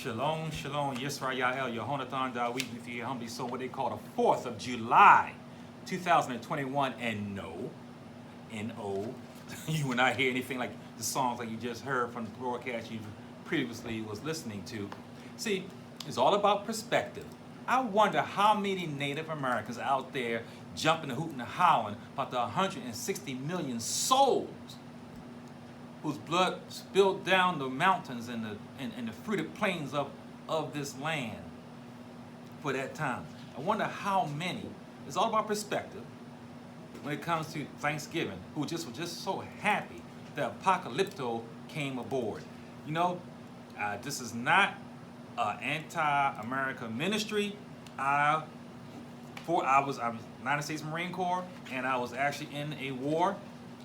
Shalom, shalom, Yisrael, Yehonathan Dawit with you humbly. So what they call the 4th of July, 2021, and no, N-O, you will not hear anything like the songs like you just heard from the broadcast you previously was listening to. See, it's all about perspective. I wonder how many Native Americans out there jumping and hooting and hollering about the 160 million souls whose blood spilled down the mountains and the fruited plains of this land for that time. I wonder how many. It's all about perspective when it comes to Thanksgiving, who were just so happy that Apocalypto came aboard. You know, this is not an anti-America ministry. I was United States Marine Corps, and I was actually in a war.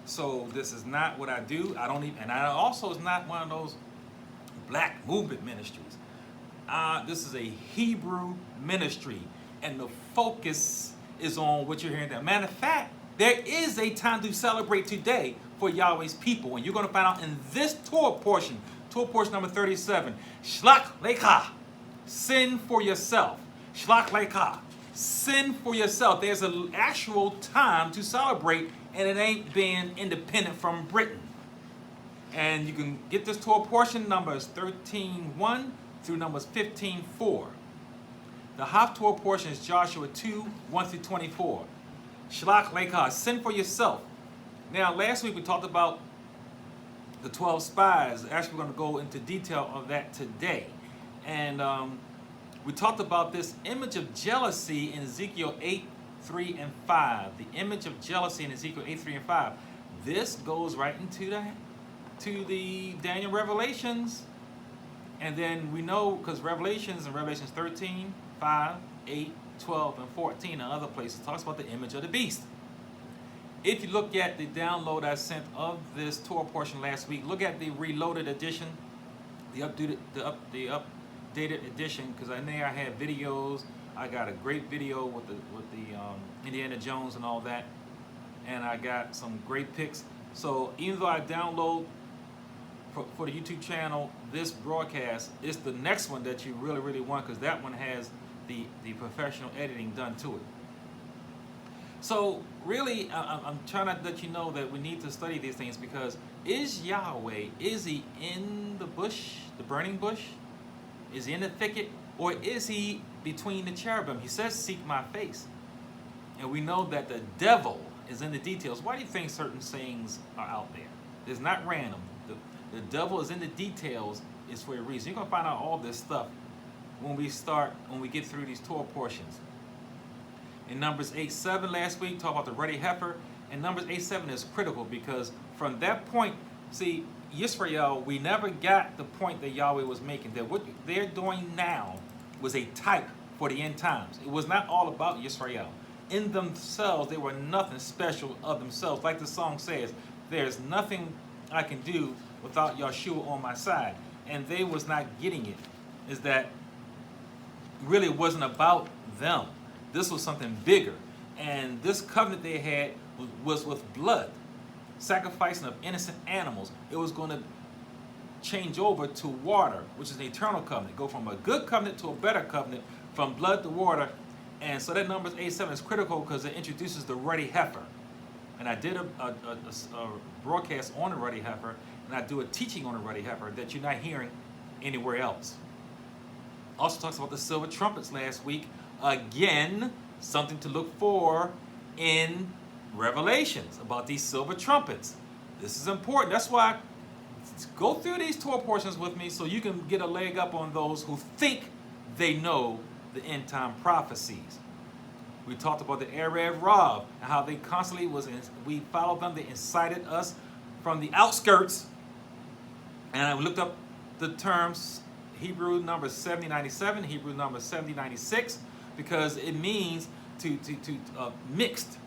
So this is not what I do. And I also is not one of those black movement ministries. This is a Hebrew ministry, and the focus is on what you're hearing there. Matter of fact, there is a time to celebrate today for Yahweh's people, and you're going to find out in this Torah portion number 37, Shlach Lecha, sin for yourself. Shlach Lecha, sin for yourself. There's an actual time to celebrate, and it ain't being independent from Britain. And you can get this Torah portion, numbers 13:1 through numbers 15:4. The half Torah portion is Joshua 2:1 through 24. Shlach Lecha, sin for yourself. Now, last week we talked about the 12 spies. Actually, we're going to go into detail of that today. And we talked about this image of jealousy in Ezekiel 8:3 and 5. The image of jealousy in Ezekiel 8:3 and 5. This goes right into the Daniel Revelations. And then we know, because Revelations 13, 5, 8, 12, and 14 and other places talks about the image of the beast. If you look at the download I sent of this Torah portion last week, look at the reloaded edition, the updated edition, because I know I had videos. I got a great video with the Indiana Jones and all that, and I got some great pics. So even though I download for the YouTube channel this broadcast, it's the next one that you really want, because that one has the professional editing done to it. So really, I'm trying to let you know that we need to study these things, because is Yahweh, is he in the bush, the burning bush? Is he in the thicket? Or is he between the cherubim? He says, seek my face. And we know that the devil is in the details. Why do you think certain sayings are out there? It's not random. The devil is in the details is for a reason. You're going to find out all this stuff when we get through these Torah portions. In Numbers 8:7 last week, talk about the ruddy heifer. And Numbers 8:7 is critical, because from that point, see, Yisrael, we never got the point that Yahweh was making, that what they're doing now was a type for the end times. It was not all about Yisrael. In themselves, they were nothing special of themselves. Like the song says, there's nothing I can do without Yahshua on my side. And they was not getting it, is that really it wasn't about them. This was something bigger. And this covenant they had was with blood, sacrificing of innocent animals. It was going to change over to water, which is an eternal covenant. Go from a good covenant to a better covenant, from blood to water. And so that Numbers 8:7 is critical, because it introduces the ruddy heifer. And I did a broadcast on the ruddy heifer, and I do a teaching on the ruddy heifer that you're not hearing anywhere else. Also talks about the silver trumpets last week. Again, something to look for in Revelations about these silver trumpets. This is important. That's why go through these Torah portions with me, so you can get a leg up on those who think they know the end time prophecies. We talked about the Erev Rav and how they constantly we followed them. They incited us from the outskirts. And I looked up the terms Hebrew number 7097, Hebrew number 7096, because it means to mixed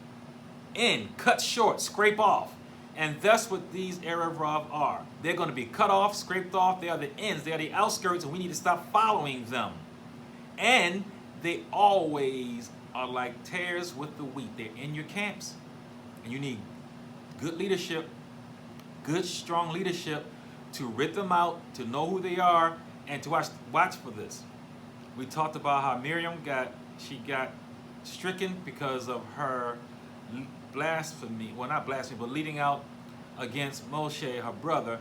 in, cut short, scrape off. And that's what these Erev Rav are. They're going to be cut off, scraped off. They are the ends. They are the outskirts, and we need to stop following them. And they always are like tares with the wheat. They're in your camps. And you need good leadership, good, strong leadership to rid them out, to know who they are, and to watch for this. We talked about how Miriam got stricken because of her blasphemy. Well, not blasphemy, but leading out against Moshe, her brother,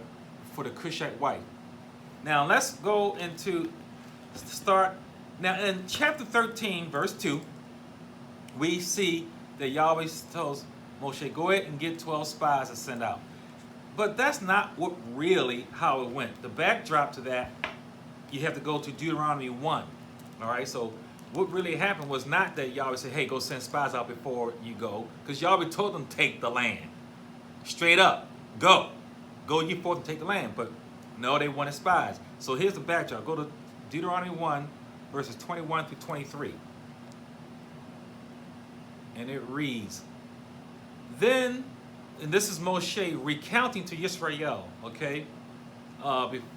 for the Cushite wife. Now let's go into start. Now in chapter 13, verse 2, we see that Yahweh tells Moshe, go ahead and get 12 spies to send out. But that's not really how it went. The backdrop to that, you have to go to Deuteronomy 1. All right, so what really happened was not that Yahweh said, hey, go send spies out before you go, because Yahweh told them take the land. Straight up, go ye forth and take the land. But no, they wanted spies. So here's the backdrop. Go to Deuteronomy 1, verses 21 through 23. And it reads, then, and this is Moshe recounting to Israel, okay,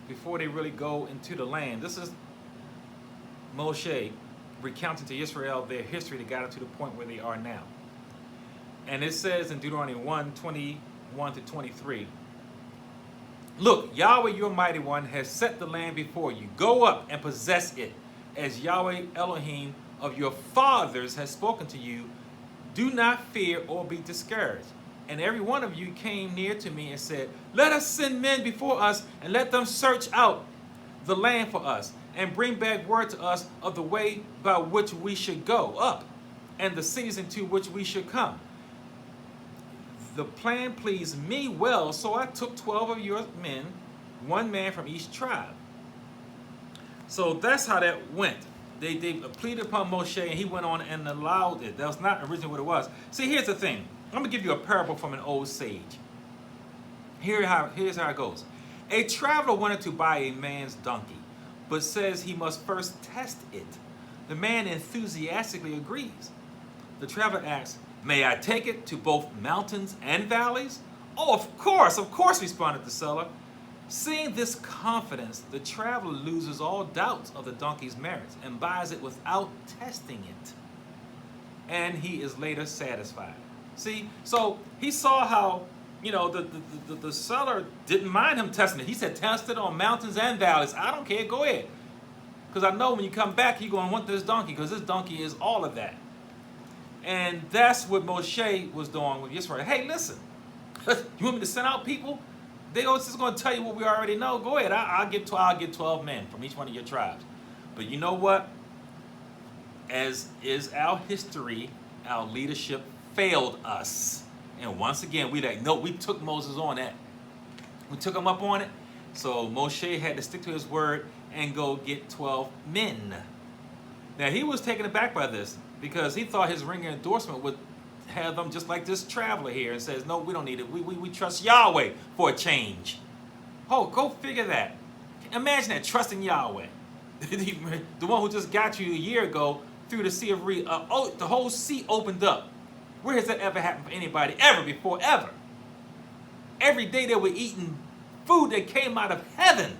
before they really go into the land. This is Moshe recounting to Israel their history that got them to the point where they are now. And it says in Deuteronomy 1, 21 to 23, look, Yahweh your mighty one has set the land before you. Go up and possess it, as Yahweh Elohim of your fathers has spoken to you. Do not fear or be discouraged. And every one of you came near to me and said, let us send men before us and let them search out the land for us and bring back word to us of the way by which we should go up and the cities into which we should come. The plan pleased me well, so I took 12 of your men, one man from each tribe. So that's how that went. They pleaded upon Moshe, and he went on and allowed it. That was not originally what it was. See, here's the thing. I'm going to give you a parable from an old sage. Here's how it goes. A traveler wanted to buy a man's donkey, but says he must first test it. The man enthusiastically agrees. The traveler asks, may I take it to both mountains and valleys? Oh, of course, responded the seller. Seeing this confidence, the traveler loses all doubts of the donkey's merits and buys it without testing it. And he is later satisfied. See, so he saw how, you know, the seller didn't mind him testing it. He said, test it on mountains and valleys. I don't care, go ahead. Because I know when you come back, you're going to want this donkey, because this donkey is all of that. And that's what Moshe was doing with Israel. Hey, listen, you want me to send out people? They're just going to tell you what we already know. Go ahead. I'll get 12 men from each one of your tribes. But you know what? As is our history, our leadership failed us. And once again, we took Moses on that. We took him up on it. So Moshe had to stick to his word and go get 12 men. Now, he was taken aback by this because he thought his ring of endorsement would have them just like this traveler here and says, no, we don't need it. We trust Yahweh for a change. Oh, go figure that. Imagine that, trusting Yahweh. The one who just got you a year ago through the Sea of Reed. The whole sea opened up. Where has that ever happened for anybody ever before, ever? Every day they were eating food that came out of heaven.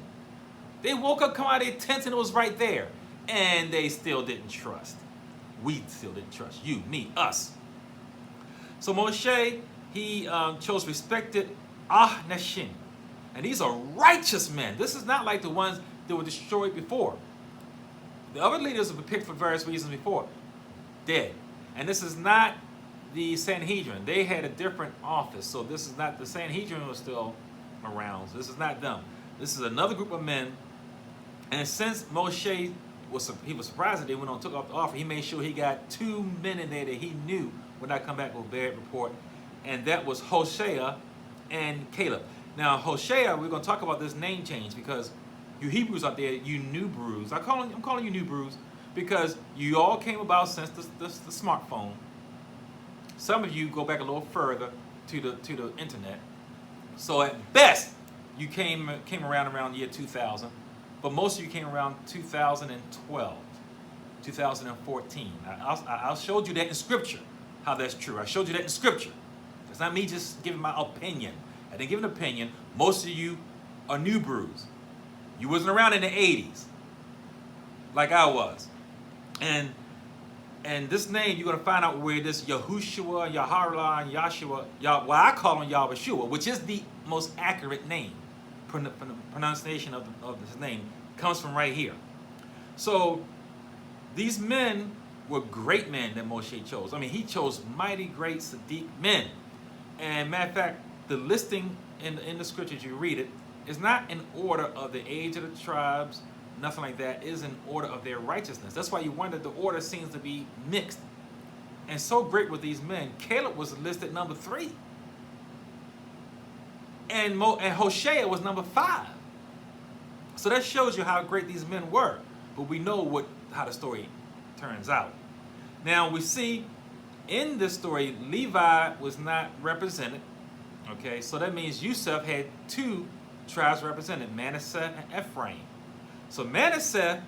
They woke up, come out of their tents, and it was right there. And they still didn't trust. We still didn't trust. You, me, us. So Moshe, he chose respected Nashim. And these are righteous men. This is not like the ones that were destroyed before. The other leaders were picked for various reasons before. Dead. And this is not the Sanhedrin. They had a different office. So this is not, the Sanhedrin was still around. So this is not them. This is another group of men. And since Moshe was surprised that they went on and took off the offer, he made sure he got 2 men in there that he knew would not come back with a bad report. And that was Hosea and Caleb. Now, Hosea, we're going to talk about this name change because you Hebrews out there, you new brews. I'm calling you new brews because you all came about since the smartphone. Some of you go back a little further to the internet. So at best, you came around the year 2000, but most of you came around 2012, 2014. I showed you that in Scripture, how that's true. I showed you that in Scripture. It's not me just giving my opinion. I didn't give an opinion. Most of you are new brews. You wasn't around in the 80s like I was. And this name, you're going to find out where this Yahushua, Yaharlah, and Yahshua, well, I call him Yahushua, which is the most accurate name, pronunciation of his name, Comes from right here. So these men were great men that Moshe chose. I mean, he chose mighty great Sadiq men. And matter of fact, the listing in the scriptures, you read it, is not in order of the age of the tribes, nothing like that. It is in order of their righteousness. That's why you wonder the order seems to be mixed. And so great with these men, Caleb was listed number 3. And Hoshea was number 5. So that shows you how great these men were. But we know how the story turns out. Now we see in this story, Levi was not represented. Okay, so that means Yusuf had 2 tribes represented, Manasseh and Ephraim. So Manasseh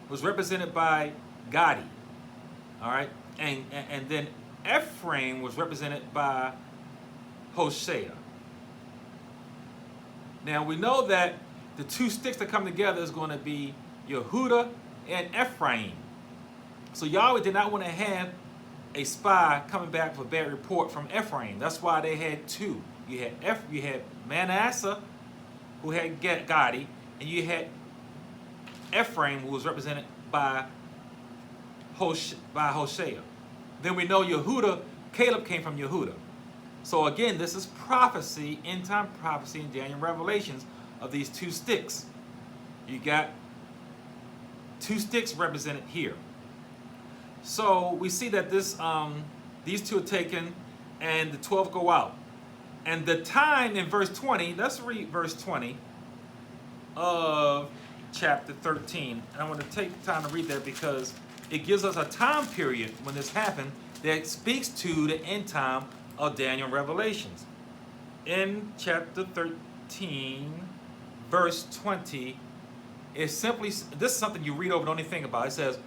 was represented by Gadi. All right, and then Ephraim was represented by Hoshea. Now we know that the 2 sticks that come together is going to be Yehuda and Ephraim. So Yahweh did not want to have a spy coming back with a bad report from Ephraim. That's why they had 2. You had Manasseh, who had Gadi, and you had Ephraim, who was represented by Hoshea. Then we know Yehuda, Caleb came from Yehuda. So again, this is prophecy, end-time prophecy in Daniel Revelations of these 2 sticks. You got 2 sticks represented here. So we see that these 2 are taken and the 12 go out. And the time in verse 20, let's read verse 20 of chapter 13. And I want to take time to read that because it gives us a time period when this happened that speaks to the end time of Daniel Revelations. In chapter 13, verse 20, it's simply, this is something you read over, don't even think about. It says,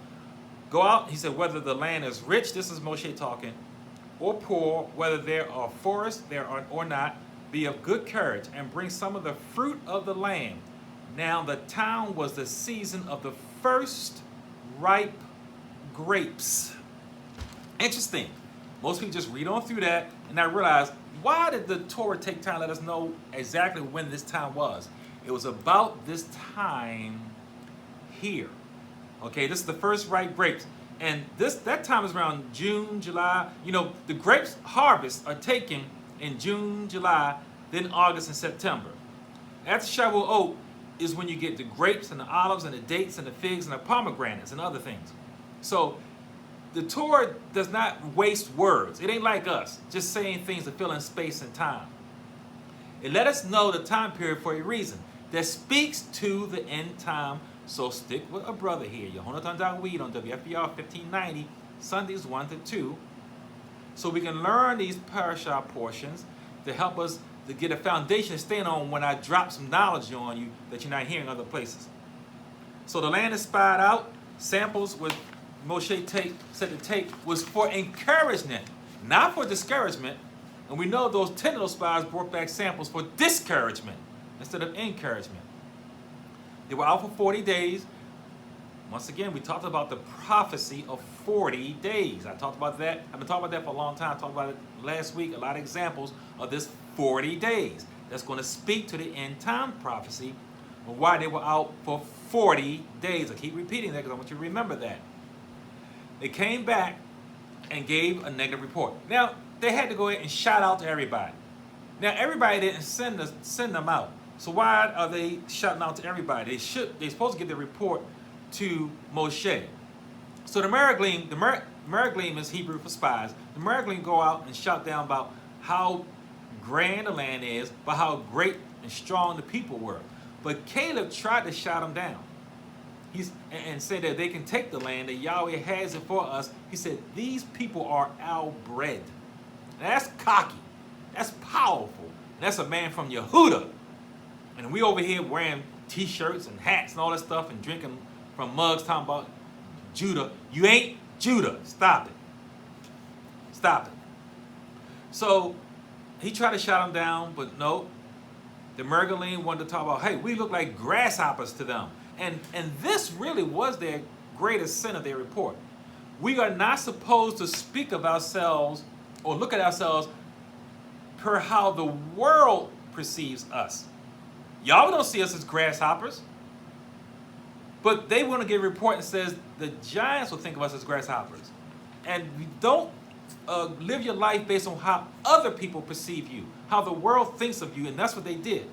go out, he said, whether the land is rich, this is Moshe talking, or poor, whether there are forests there are or not, be of good courage, and bring some of the fruit of the land. Now the town was the season of the first ripe grapes. Interesting. Most people just read on through that and not realize, why did the Torah take time to let us know exactly when this time was? It was about this time here. Okay, this is the first ripe grapes. And that time is around June, July. You know, the grapes harvest are taken in June, July, then August and September. After Shavuot is when you get the grapes and the olives and the dates and the figs and the pomegranates and other things. So the Torah does not waste words. It ain't like us, just saying things to fill in space and time. It let us know the time period for a reason that speaks to the end time. So stick with a brother here, Yehonatan Dawid on WFBR 1590, Sundays 1 to 2, so we can learn these parasha portions to help us to get a foundation to stand on when I drop some knowledge on you that you're not hearing other places. So the land is spied out. Samples with Moshe said to take was for encouragement, not for discouragement. And we know those 10 of those spies brought back samples for discouragement instead of encouragement. They were out for 40 days. Once again, we talked about the prophecy of 40 days. I talked about that. I've been talking about that for a long time. I talked about it last week. A lot of examples of this 40 days. That's going to speak to the end time prophecy of why they were out for 40 days. I keep repeating that because I want you to remember that. They came back and gave a negative report. Now, they had to go ahead and shout out to everybody. Now, everybody didn't send them out. So why are they shouting out to everybody? They're supposed to give the report to Moshe. So the Meraglim is Hebrew for spies. The Meraglim go out and shout down about how grand the land is, but how great and strong the people were. But Caleb tried to shout them down. And said that they can take the land, that Yahweh has it for us. He said, these people are our bread. Now that's cocky. That's powerful. That's a man from Yehuda. And we over here wearing t-shirts and hats and all that stuff and drinking from mugs talking about Judah. You ain't Judah. Stop it. Stop it. So he tried to shout them down, but no. The Mergalim wanted to talk about, hey, we look like grasshoppers to them. And this really was their greatest sin of their report. We are not supposed to speak of ourselves or look at ourselves per how the world perceives us. Y'all don't see us as grasshoppers. But they want to get a report that says the giants will think of us as grasshoppers. And you don't live your life based on how other people perceive you, how the world thinks of you, and that's what they did.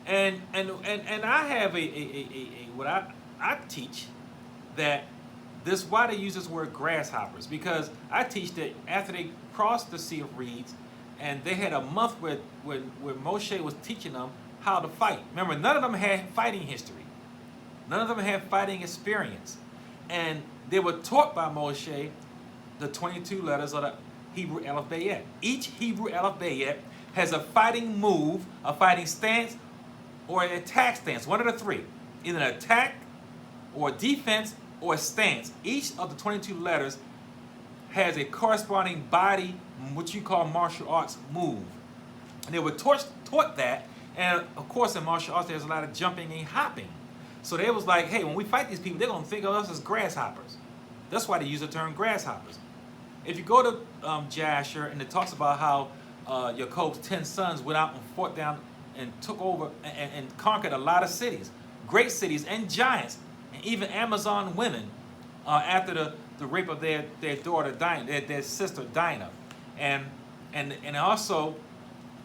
And I have what I teach that this why they use this word grasshoppers, because I teach that after they crossed the Sea of Reeds, and they had a month where Moshe was teaching them how to fight. Remember, none of them had fighting history. None of them had fighting experience. And they were taught by Moshe the 22 letters of the Hebrew alphabet. Each Hebrew alphabet has a fighting move, a fighting stance, or an attack stance. One of the three. Either an attack, or a defense, or a stance. Each of the 22 letters has a corresponding body, what you call martial arts move. And they were taught that. And of course in martial arts there's a lot of jumping and hopping. So they was like, hey, when we fight these people, they're going to think of us as grasshoppers. That's why they use the term grasshoppers. If you go to Jasher, and it talks about how Jacob's 10 sons went out and fought down and took over and conquered a lot of cities, great cities and giants, and even Amazon women after the rape of their daughter, their sister Dinah. And also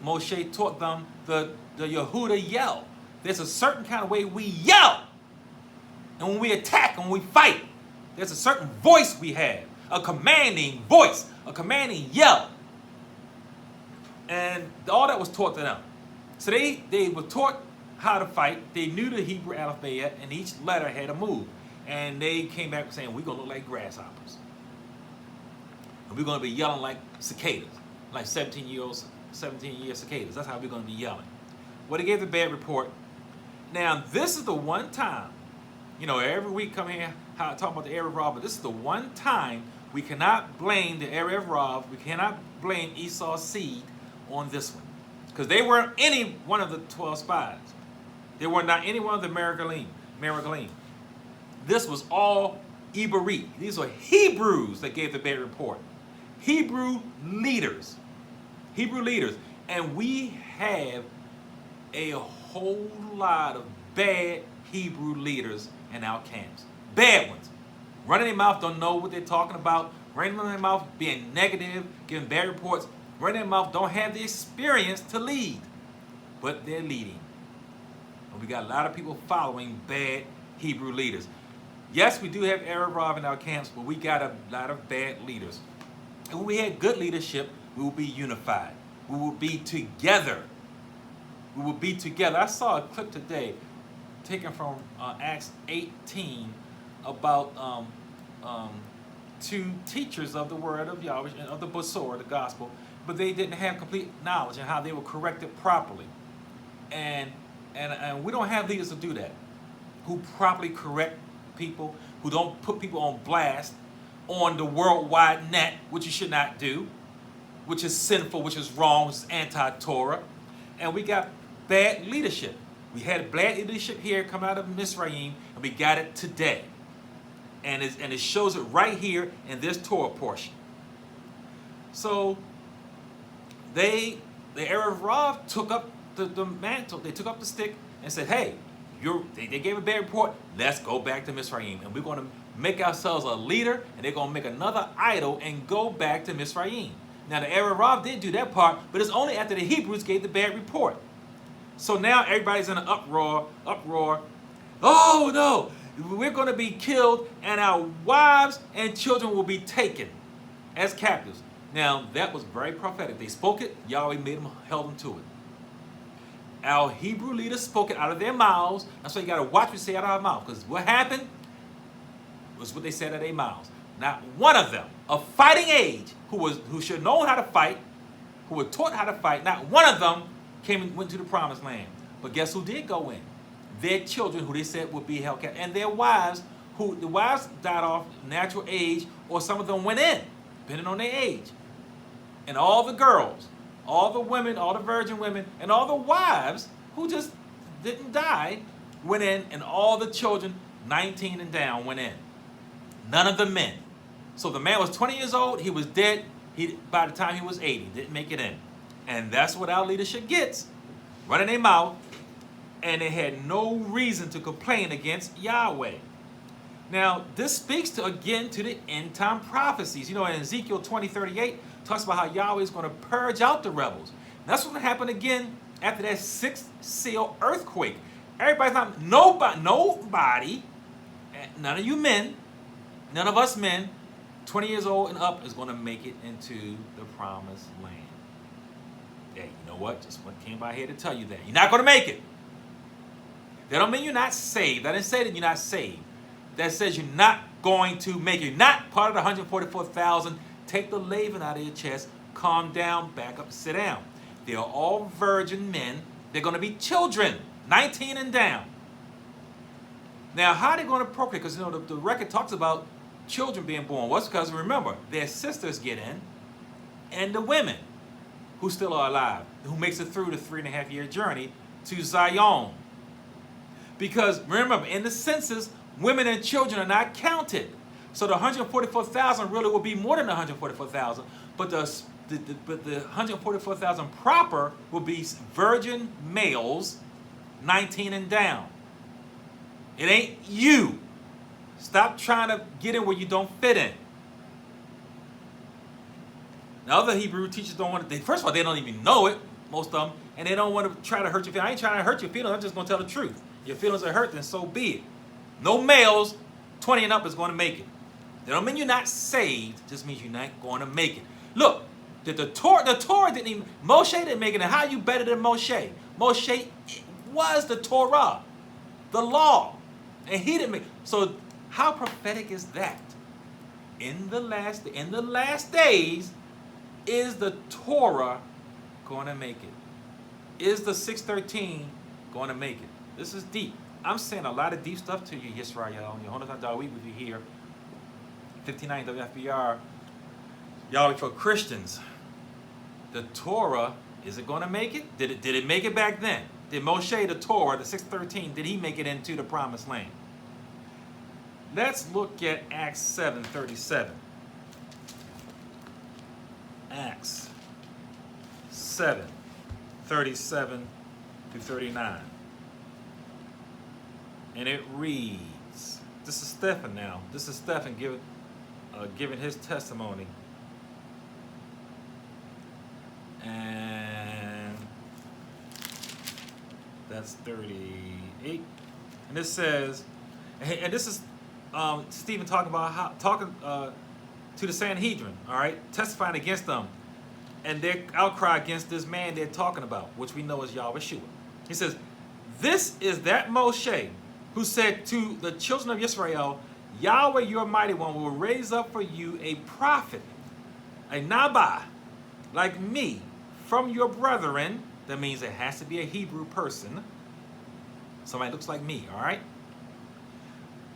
Moshe taught them the Yehuda yell. There's a certain kind of way we yell. And when we attack, when we fight, there's a certain voice we have, a commanding voice, a commanding yell. And all that was taught to them. So they were taught how to fight. They knew the Hebrew alphabet, and each letter had a move. And they came back saying, we're going to look like grasshoppers. And we're going to be yelling like cicadas, like 17-year cicadas. That's how we're going to be yelling. Well, they gave the bad report. Now, this is the one time, every week come here, talk about the Erev Rav, but this is the one time we cannot blame the Erev Rav, we cannot blame Esau's seed on this one. Because they weren't any one of the 12 spies. They were not any one of the Meraglim. This was all Ibarit. These were Hebrews that gave the bad report. Hebrew leaders. And we have a whole lot of bad Hebrew leaders in our camps. Bad ones. Running their mouth, don't know what they're talking about. Running their mouth, being negative, giving bad reports. Running their mouth, don't have the experience to lead. But they're leading. And we got a lot of people following bad Hebrew leaders. Yes, we do have Erev Rav in our camps, but we got a lot of bad leaders. And when we had good leadership, we will be unified. We will be together. We will be together. I saw a clip today taken from Acts 18 about two teachers of the word of Yahweh and of the Basor, the gospel, but they didn't have complete knowledge and how they were corrected properly. And we don't have leaders to do that, who properly correct people, who don't put people on blast on the worldwide net, which you should not do, which is sinful, which is wrong, which is anti-Torah. And we got bad leadership. We had bad leadership here come out of Mizraim, and we got it today. And it shows it right here in this Torah portion. So the Erev Rav took up the mantle, they took up the stick and said, hey, they gave a bad report, let's go back to Mizraim. And we're going to make ourselves a leader, and they're going to make another idol and go back to Mizraim. Now the Erev Rav did do that part, but it's only after the Hebrews gave the bad report. So now everybody's in an uproar. Oh no, we're going to be killed, and our wives and children will be taken as captives. Now that was very prophetic. They spoke it, Yahweh held them to it. Our Hebrew leaders spoke it out of their mouths. That's why you got to watch what we say out of our mouth, because what happened was what they said out of their mouths. Not one of them, of fighting age, who should have known how to fight, who were taught how to fight, not one of them went to the promised land. But guess who did go in? Their children, who they said would be held captive, and their wives, who the wives died off natural age, or some of them went in, depending on their age. And all the girls, all the women, all the virgin women, and all the wives who just didn't die went in, and all the children, 19 and down, went in. None of the men. So the man was 20 years old, he was dead. By the time he was 80, didn't make it in. And that's what our leadership gets. Running their mouth, and they had no reason to complain against Yahweh. Now, this speaks to, again, to the end time prophecies. You know, in Ezekiel 20:38, talks about how Yahweh is going to purge out the rebels. And that's what's going to happen again after that sixth seal earthquake. Everybody's not, nobody, none of you men, none of us men, 20 years old and up is going to make it into the promised land. Hey, you know what? Just came by here to tell you that. You're not going to make it. That don't mean you're not saved. I didn't say that you're not saved. That says you're not going to make it. You're not part of the 144,000. Take the laving out of your chest. Calm down. Back up. Sit down. They're all virgin men. They're going to be children. 19 and down. Now, how are they going to procreate? Because, you know, the record talks about children being born. What's because, remember, their sisters get in. And the women who still are alive. Who makes it through the 3.5-year journey to Zion. Because, remember, in the census, women and children are not counted. So the 144,000 really will be more than the 144,000. But the 144,000 proper will be virgin males, 19 and down. It ain't you. Stop trying to get in where you don't fit in. The other Hebrew teachers don't want to, first of all, they don't even know it, most of them, and they don't want to try to hurt your feelings. I ain't trying to hurt your feelings, I'm just going to tell the truth. Your feelings are hurt, then so be it. No males 20 and up is going to make it. That don't mean you're not saved, just means you're not going to make it. Look, the Torah didn't even, Moshe didn't make it, and how you better than Moshe? Moshe was the Torah, the law, and he didn't make it. So how prophetic is that? In the last days, is the Torah going to make it? Is the 613 going to make it? This is deep. I'm saying a lot of deep stuff to you, Yisrael. Yehonathon Dawid with you here. 59 WFBR. Yahweh for Christians. The Torah, is it going to make it? Did it make it back then? Did Moshe, the Torah, the 613, did he make it into the promised land? Let's look at Acts 7:37. Acts 7:37 to 39. And it reads, this is Stephen now. This is Stephen giving his testimony. And that's 38. And it says, and this is Stephen talking about to the Sanhedrin, all right, testifying against them and their outcry against this man they're talking about, which we know is Yahweh Shua. He says, this is that Moshe who said to the children of Israel, Yahweh, your mighty one, will raise up for you a prophet, a Nabah, like me, from your brethren. That means it has to be a Hebrew person. Somebody looks like me, all right?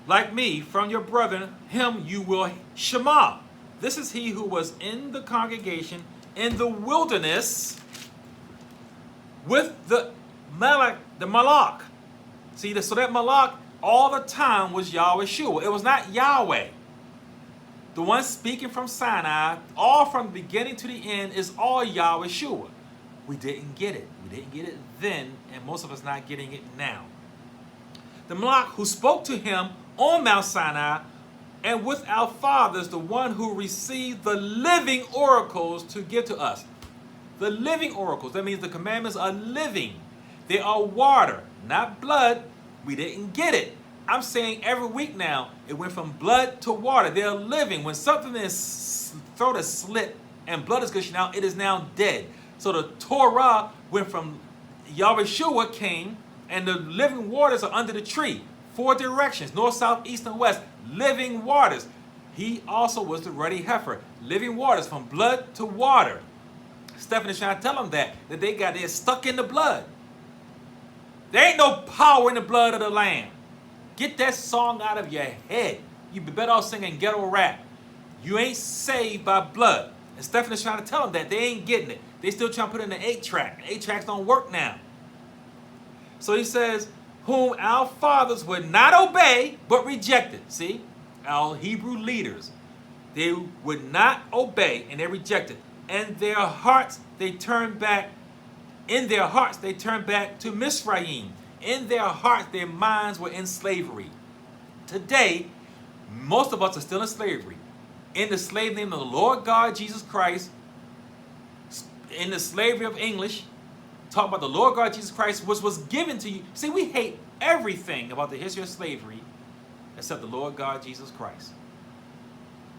Like me, from your brethren, him you will shema. This is he who was in the congregation in the wilderness with the Malak. See, so that Malak all the time was Yahweh Shua. It was not Yahweh. The one speaking from Sinai, all from the beginning to the end, is all Yahweh Shua. We didn't get it. We didn't get it then, and most of us not getting it now. The Malak who spoke to him on Mount Sinai and with our fathers, the one who received the living oracles to give to us. The living oracles, that means the commandments are living. They are water, not blood. We didn't get it. I'm saying every week now, it went from blood to water. They're living. When something is throat is slit and blood is gushing out, it is now dead. So the Torah went from Yahweh Shua came, and the living waters are under the tree. 4 directions, north, south, east, and west. Living waters. He also was the ruddy heifer. Living waters from blood to water. Stephen is trying to tell them that they're stuck in the blood. There ain't no power in the blood of the Lamb. Get that song out of your head. You'd be better off singing ghetto rap. You ain't saved by blood. And Stephen is trying to tell them that they ain't getting it. They still trying to put in the 8-track. 8-tracks don't work now. So he says, whom our fathers would not obey, but rejected. See, our Hebrew leaders, they would not obey, and they rejected. And their hearts, they turned back. In their hearts, they turned back to Misraim, in their hearts, their minds were in slavery. Today, most of us are still in slavery. In the slave name of the Lord God Jesus Christ, in the slavery of English, talk about the Lord God Jesus Christ, which was given to you. See, we hate everything about the history of slavery except the Lord God Jesus Christ.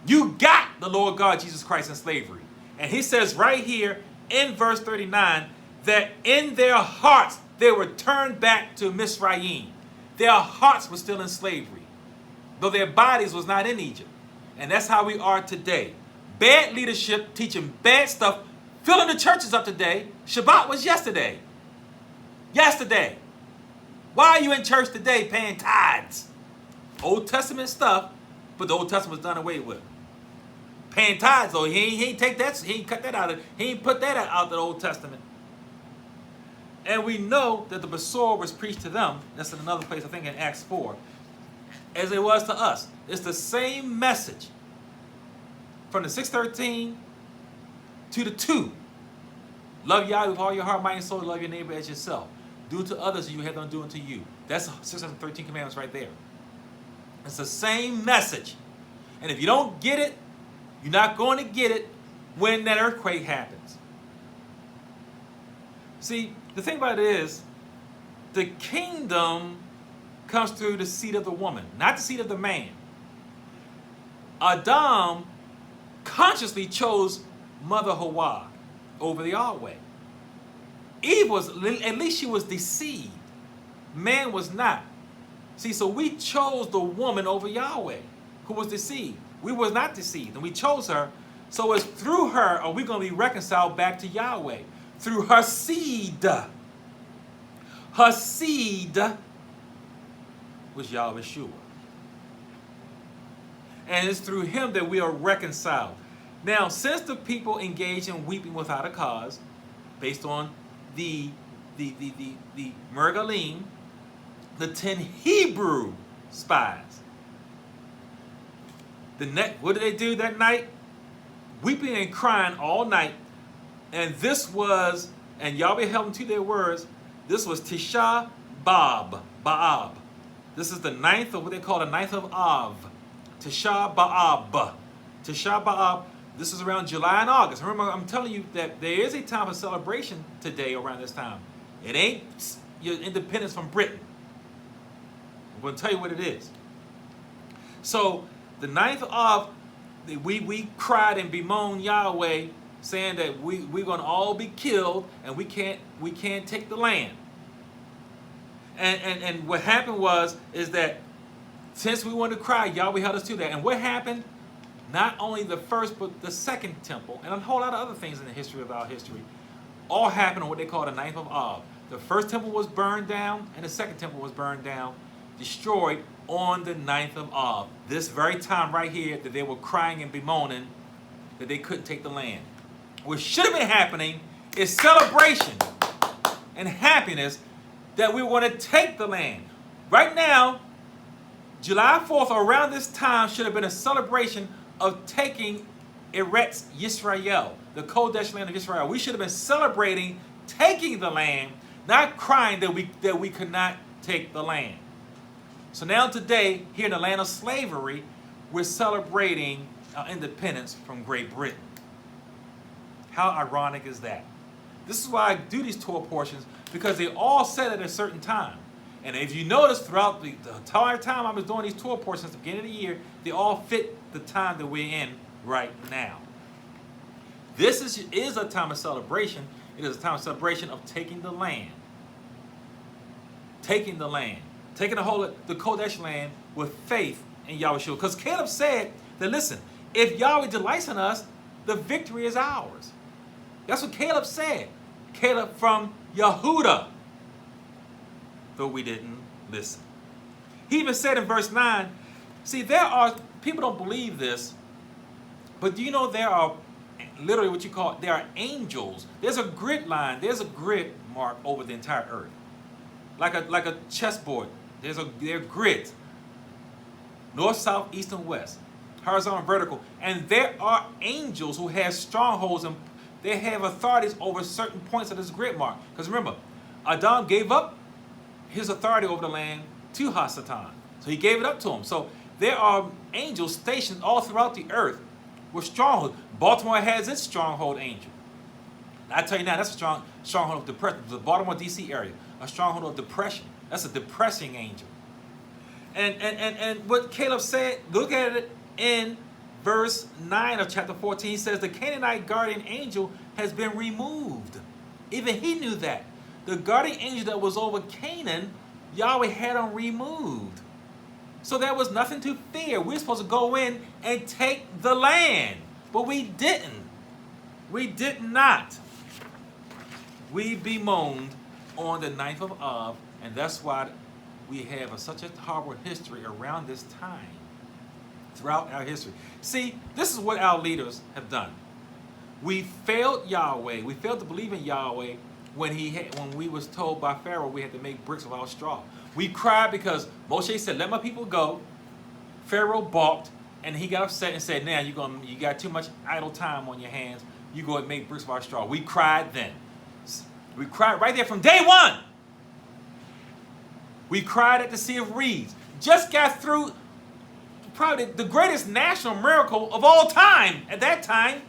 You got the Lord God Jesus Christ in slavery. And he says right here in verse 39 that in their hearts they were turned back to Mizraim. Their hearts were still in slavery, though their bodies was not in Egypt. And that's how we are today. Bad leadership teaching bad stuff, filling the churches up today. Shabbat was yesterday. Yesterday. Why are you in church today paying tithes? Old Testament stuff, but the Old Testament was done away with. Paying tithes, though, he ain't take that, he ain't cut that out of, he ain't put that out of the Old Testament. And we know that the Besorah was preached to them. That's in another place, I think in Acts 4, as it was to us. It's the same message from the 6:13 to the 2. Love Yahweh with all your heart, mind, and soul. Love your neighbor as yourself. Do to others as you have them do unto you. That's 613 commandments right there. It's the same message. And if you don't get it, you're not going to get it when that earthquake happens. See, the thing about it is, the kingdom comes through the seed of the woman, not the seed of the man. Adam consciously chose Mother Hawa over the Yahweh. Eve was, at least she was deceived. Man was not. See, so we chose the woman over Yahweh, who was deceived. We was not deceived, and we chose her. So it's through her are we going to be reconciled back to Yahweh. Through her seed. Her seed was Yahweh. And it's through him that we are reconciled. Now, since the people engaged in weeping without a cause, based on the Mergalim, the 10 Hebrew spies, what did they do that night? Weeping and crying all night. And this was, and Yahweh held them to their words, this was Tisha B'Av. This is the 9th of what they call the 9th of Av. Tisha B'Av. Tisha B'Av. This is around July and August. Remember, I'm telling you that there is a time of celebration today around this time. It ain't your independence from Britain. I'm going to tell you what it is. So, the 9th of we cried and bemoaned Yahweh, saying that we're going to all be killed and we can't take the land. And what happened is that since we wanted to cry, Yahweh held us to that. And what happened? Not only the first, but the second temple, and a whole lot of other things in the history of our history, all happened on what they call the 9th of Av. The first temple was burned down, and the second temple was burned down, destroyed on the 9th of Av. This very time right here that they were crying and bemoaning that they couldn't take the land. What should have been happening is celebration and happiness that we want to take the land. Right now, July 4th, around this time, should have been a celebration of taking Eretz Yisrael, the Kodesh land of Israel. We should have been celebrating taking the land, not crying that we could not take the land. So now today, here in the land of slavery, we're celebrating our independence from Great Britain. How ironic is that? This is why I do these Torah portions, because they all said at a certain time. And if you notice, throughout the entire time I was doing these Torah portions at the beginning of the year, they all fit the time that we're in right now. This is a time of celebration. It is a time of celebration of taking the land. Taking the land. Taking the whole the Kodesh land with faith in Yahweh. Because Caleb said that, listen, if Yahweh delights in us, the victory is ours. That's what Caleb said. Caleb from Yehuda. Though we didn't listen. He even said in verse 9, see, people don't believe this, but do you know there are literally what you call, there are angels. There's a grid line, there's a grid mark over the entire earth. Like a chessboard. There are grids. North, south, east, and west. Horizontal and vertical. And there are angels who have strongholds and they have authorities over certain points of this grid mark. Because remember, Adam gave up his authority over the land to Hasatan. So he gave it up to him. So there are angels stationed all throughout the earth with strongholds. Baltimore has its stronghold angel. I tell you now, that's a stronghold of depression. The Baltimore, D.C. area, a stronghold of depression. That's a depressing angel. And what Caleb said, look at it in verse 9 of chapter 14. He says, the Canaanite guardian angel has been removed. Even he knew that. The guardian angel that was over Canaan, Yahweh had him removed. So there was nothing to fear. We were supposed to go in and take the land. But we didn't. We did not. We bemoaned on the 9th of Av, and that's why we have such a horrible history around this time, throughout our history. See, this is what our leaders have done. We failed Yahweh. We failed to believe in Yahweh when we was told by Pharaoh we had to make bricks of our straw. We cried because Moshe said, let my people go. Pharaoh balked, and he got upset and said, now you got too much idle time on your hands. You go and make bricks of our straw. We cried then. We cried right there from day one. We cried at the Sea of Reeds. Just got through probably the greatest national miracle of all time. At that time,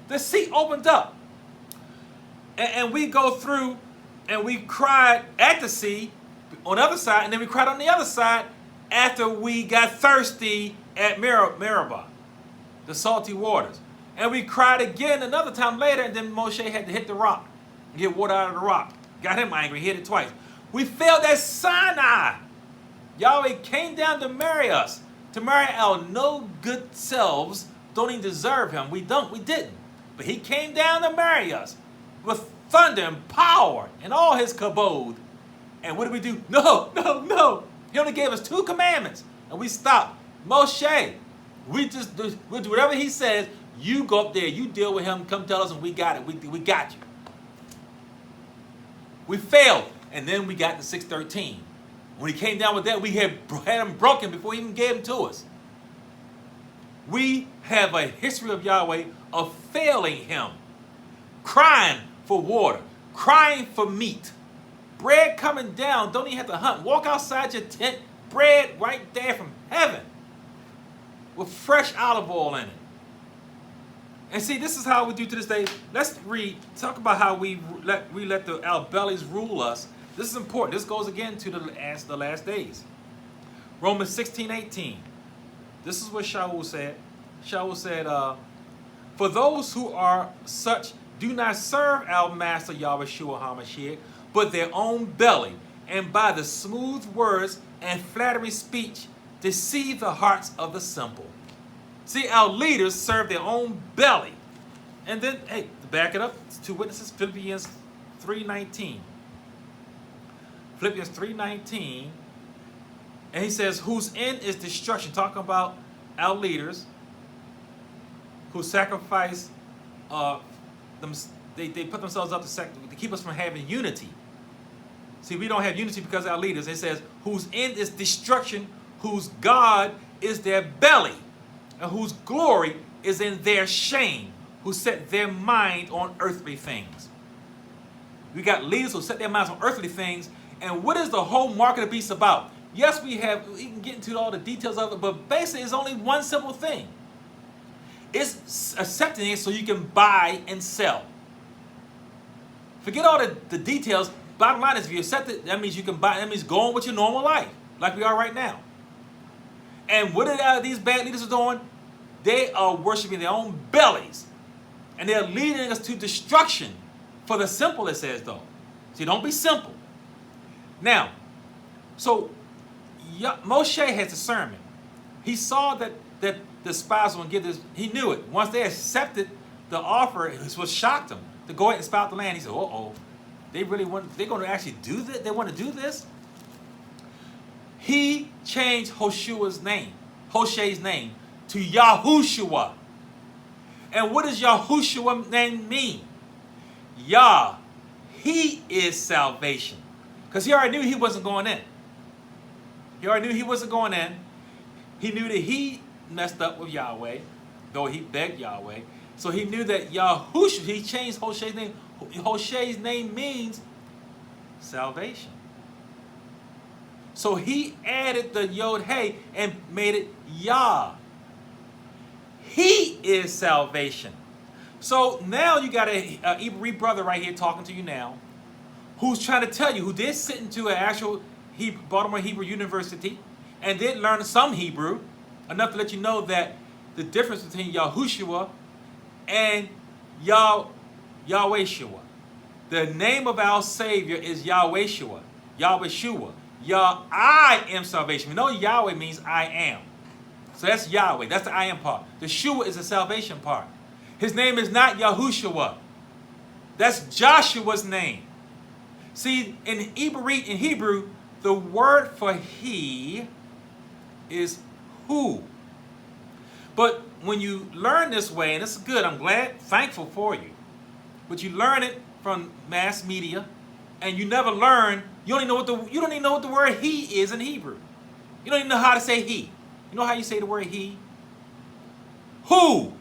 the sea opened up. And we go through and we cried at the sea on the other side, and then we cried on the other side after we got thirsty at Meribah, the salty waters. And we cried again another time later, and then Moshe had to hit the rock, get water out of the rock. Got him angry, hit it twice. We failed at Sinai. Yahweh came down to marry us, to marry our no good selves. Don't even deserve him. We didn't. But he came down to marry us with thunder and power and all his kabod. And what did we do? No. He only gave us 2 commandments, and we stopped. Moshe, we'll do whatever he says. You go up there, you deal with him, come tell us, and we got it. We got you. We failed, and then we got to 613. When he came down with that, we had him broken before he even gave him to us. We have a history of Yahweh of failing him, crying for water, crying for meat, bread coming down, don't even have to hunt. Walk outside your tent, bread right there from heaven with fresh olive oil in it. And see, this is how we do to this day. Let's talk about how we let our bellies rule us. This is important. This goes again to the last days. Romans 16:18. This is what Shaul said. Shaul said, for those who are such do not serve our master Yahweh HaMashiach, but their own belly, and by the smooth words and flattering speech deceive the hearts of the simple. See, our leaders serve their own belly. And then, hey, to back it up, 2 witnesses, Philippians 3:19. Philippians 3:19. And he says, whose end is destruction. Talking about our leaders who sacrifice, they put themselves up to keep us from having unity. See, we don't have unity because of our leaders. It says, whose end is destruction, whose God is their belly, and whose glory is in their shame, who set their mind on earthly things. We got leaders who set their minds on earthly things. And what is the whole mark of the beast about? Yes, we can get into all the details of it, but basically it's only one simple thing. It's accepting it so you can buy and sell. Forget all the details. Bottom line is, if you accept it, that means you can buy. That means go on with your normal life, like we are right now. And what are these bad leaders are doing? They are worshiping their own bellies. And they're leading us to destruction. For the simple, it says, though. See, don't be simple. Now, so Moshe had discernment. He saw that the spies were going to give this. He knew it. Once they accepted the offer, it was shocked him to go ahead and spy out the land. He said, uh-oh, they're going to actually do this? They want to do this? He changed Hoshea's name to Yahushua. And what does Yahushua name mean? Yah, he is salvation. Because he already knew he wasn't going in. He already knew he wasn't going in. He knew that he messed up with Yahweh, though he begged Yahweh. So he knew that Yahushua, he changed Hoshea's name. Hoshea's name means salvation. So he added the Yod Hey and made it Yah. He is salvation. So now you got a Hebrew brother right here talking to you now, who's trying to tell you, who did sit into an actual Baltimore Hebrew University and did learn some Hebrew, enough to let you know that the difference between Yahushua and Yahweh-Shua. The name of our Savior is Yahweh-Shua, Yahweh-Shua. I am salvation. We know Yahweh means I am. So that's Yahweh. That's the I am part. The Shua is the salvation part. His name is not Yahushua. That's Joshua's name. See, in Hebrew, the word for he is who. But when you learn this way, and this is good, I'm glad, thankful for you. But you learn it from mass media, and you never learn. You don't even know what the word he is in Hebrew. You don't even know how to say he. You know how you say the word he? Who?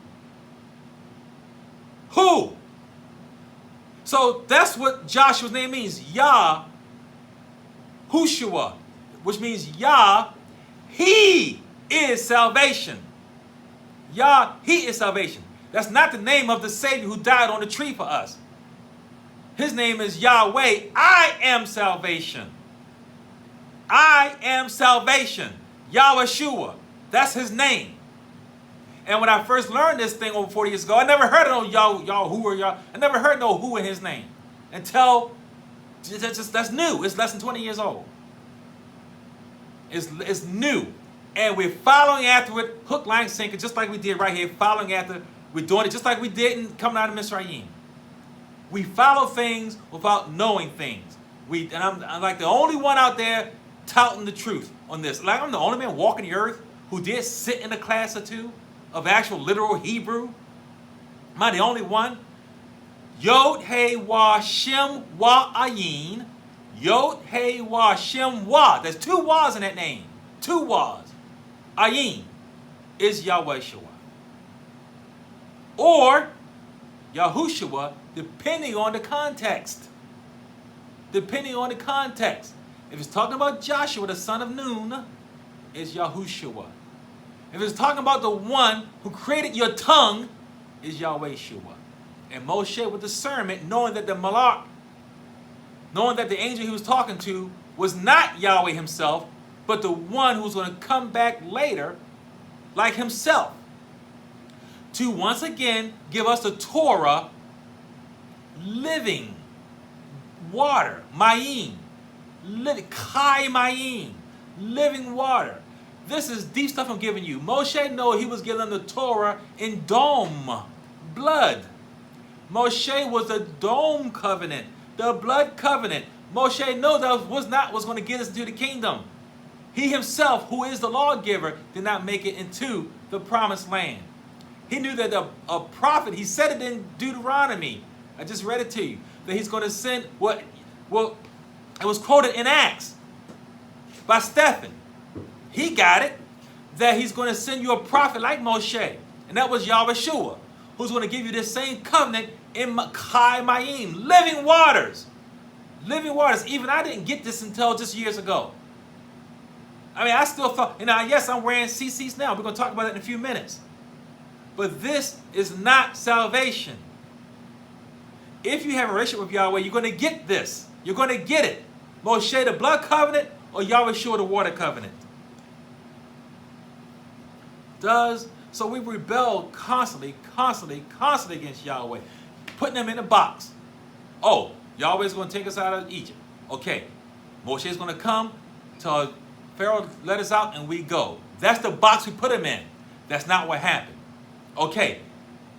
Who? So that's what Joshua's name means. Yah, Hushua, which means Yah, he is salvation. Yah, he is salvation. That's not the name of the Savior who died on the tree for us. His name is Yahweh. I am salvation. I am salvation. Yahweh-Shua. That's his name. And when I first learned this thing over 40 years ago, I never heard of no Yahoo or Yah. I never heard no who in his name until that's new. It's less than 20 years old. It's new. And we're following after it, hook, line, sinker, just like we did right here, following after. We're doing it just like we did in coming out of Mizraim. We follow things without knowing things. And I'm like the only one out there touting the truth on this. Like I'm the only man walking the earth who did sit in a class or two of actual literal Hebrew. Am I the only one? Yod Hey Wah Shem Wah Ayin. Yod Hey Wah Shem Wah. There's two Wahs in that name. Two Wahs. Ayin is Yahweh-Shua. Or Yahushua, depending on the context. Depending on the context. If it's talking about Joshua, the son of Nun, it's Yahushua. If it's talking about the one who created your tongue, is Yahweh-Shua. And Moshe with discernment, knowing that the Malach, knowing that the angel he was talking to was not Yahweh himself, but the one who's going to come back later like himself, to once again give us the Torah, living water, mayim, kai mayim, living water. This is deep stuff I'm giving you. Moshe knew he was giving the Torah in dome, blood. Moshe was the dome covenant, the blood covenant. Moshe knew that was going to get us into the kingdom. He himself, who is the lawgiver, did not make it into the promised land. He knew that a prophet, he said it in Deuteronomy, I just read it to you, that he's going to send it was quoted in Acts by Stephen. He got it, that he's going to send you a prophet like Moshe, and that was Yahweh-Shua, who's going to give you this same covenant in Kai Mayim, living waters. Living waters. Even I didn't get this until just years ago. I mean, I still thought, yes, I'm wearing CCs now. We're going to talk about that in a few minutes. But this is not salvation. If you have a relationship with Yahweh, you're going to get this. You're going to get it. Moshe, the blood covenant, or Yahweh-Shua, the water covenant. So we rebel constantly against Yahweh, putting them in a box. Oh, Yahweh's going to take us out of Egypt. Okay, Moshe's going to come till Pharaoh let us out and we go. That's the box we put him in. That's not what happened. Okay,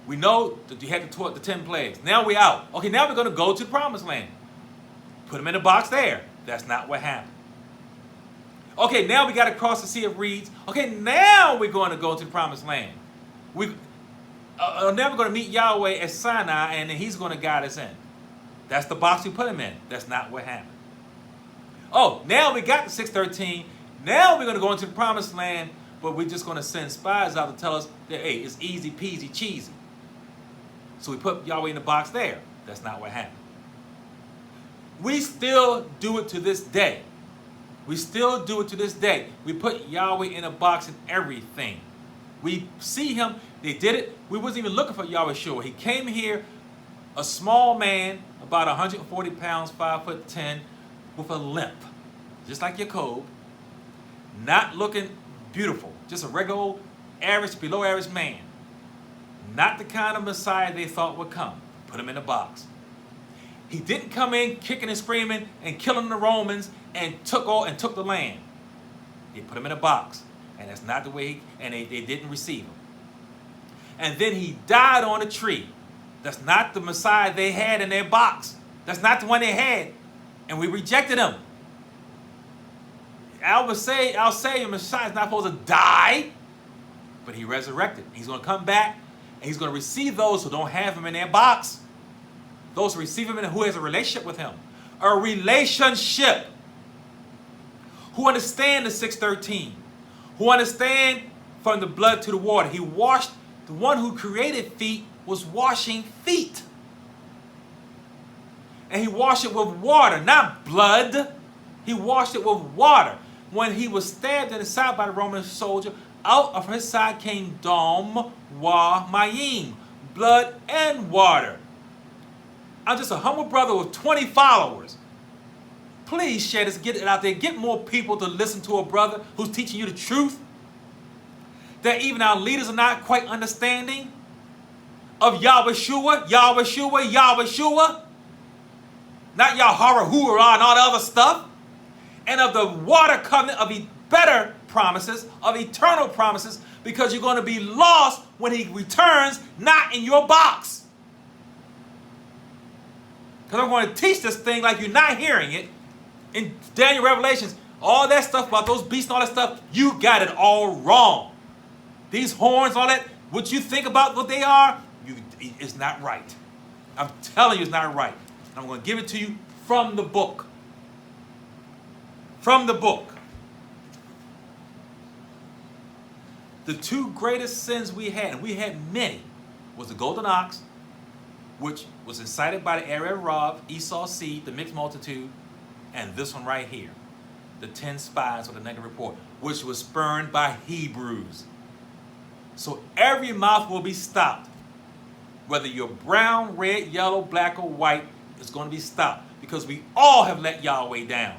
we know that you had the 10 plagues. Now we're out. Okay, now we're going to go to the promised land. Put him in a box there. That's not what happened. Okay, now we got to cross the Sea of Reeds. Okay, now we're going to go to the promised land. Now we're going to meet Yahweh at Sinai, and then he's going to guide us in. That's the box we put him in. That's not what happened. Oh, now we got the 613. Now we're going to go into the promised land, but we're just going to send spies out to tell us that, hey, it's easy peasy cheesy. So we put Yahweh in the box there. That's not what happened. We still do it to this day. We still do it to this day. We put Yahweh in a box and everything. We see him. They did it. We wasn't even looking for Yahweh Shua. He came here, a small man, about 140 pounds, 5'10", with a limp, just like Jacob, not looking beautiful, just a regular old average, below average man. Not the kind of Messiah they thought would come. Put him in a box. He didn't come in kicking and screaming and killing the Romans and took the land. They put him in a box, and that's not the way. They didn't receive him. And then he died on a tree. That's not the Messiah they had in their box. That's not the one they had, and we rejected him. I'll say the Messiah is not supposed to die, but he resurrected. He's going to come back, and he's going to receive those who don't have him in their box. Those who receive him and who has a relationship with him. A relationship. Who understand the 613. Who understand from the blood to the water. He washed, the one who created feet was washing feet. And he washed it with water, not blood. He washed it with water. When he was stabbed in the side by the Roman soldier, out of his side came dam wa mayim, blood and water. I'm just a humble brother with 20 followers. Please share this, get it out there. Get more people to listen to a brother who's teaching you the truth that even our leaders are not quite understanding of Yahweh Shua, Yahweh Shua, Yahweh Shua. Not Yahweh Hurrah and all the other stuff. And of the water covenant of better promises, of eternal promises, because you're going to be lost when he returns, not in your box. Because I'm going to teach this thing like you're not hearing it. In Daniel Revelations, all that stuff about those beasts and all that stuff, you got it all wrong. These horns, all that, what you think about what they are, it's not right. I'm telling you it's not right. I'm going to give it to you from the book. From the book. The two greatest sins we had, and we had many, was the golden ox, which was incited by the Arab Rav, Esau's seed, the mixed multitude, and this one right here, the 10 spies with a negative report, which was spurned by Hebrews. So every mouth will be stopped. Whether you're brown, red, yellow, black, or white, it's going to be stopped. Because we all have let Yahweh down.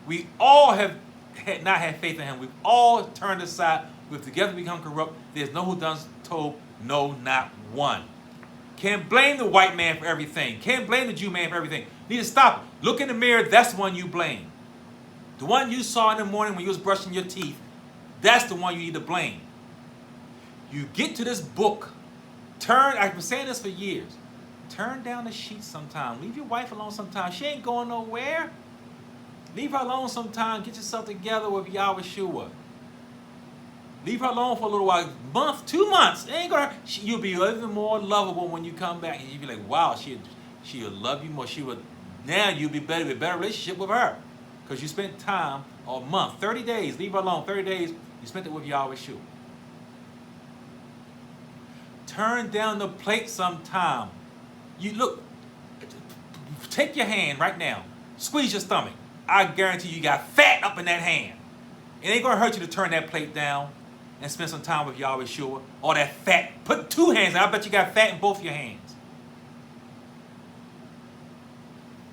We all have not had faith in him. We've all turned aside. We've together become corrupt. There's no who done told, no, not one. Can't blame the white man for everything. Can't blame the Jew man for everything. Need to stop it. Look in the mirror. That's the one you blame. The one you saw in the morning when you was brushing your teeth, that's the one you need to blame. You get to this book. I've been saying this for years. Turn down the sheets sometime. Leave your wife alone sometime. She ain't going nowhere. Leave her alone sometime. Get yourself together with Yahweh Shua. Leave her alone for a little while. Month, 2 months. It ain't gonna. You'll be even more lovable when you come back. And you'll be like, wow, she'll love you more. Now you'll be better with a better relationship with her. Because you spent time, or a month, 30 days. Leave her alone. 30 days. You spent it with Yahweh Shua. Turn down the plate sometime. You look, take your hand right now. Squeeze your stomach. I guarantee you got fat up in that hand. It ain't going to hurt you to turn that plate down and spend some time with Yahweh Shua. All that fat. Put 2 hands down. I bet you got fat in both your hands.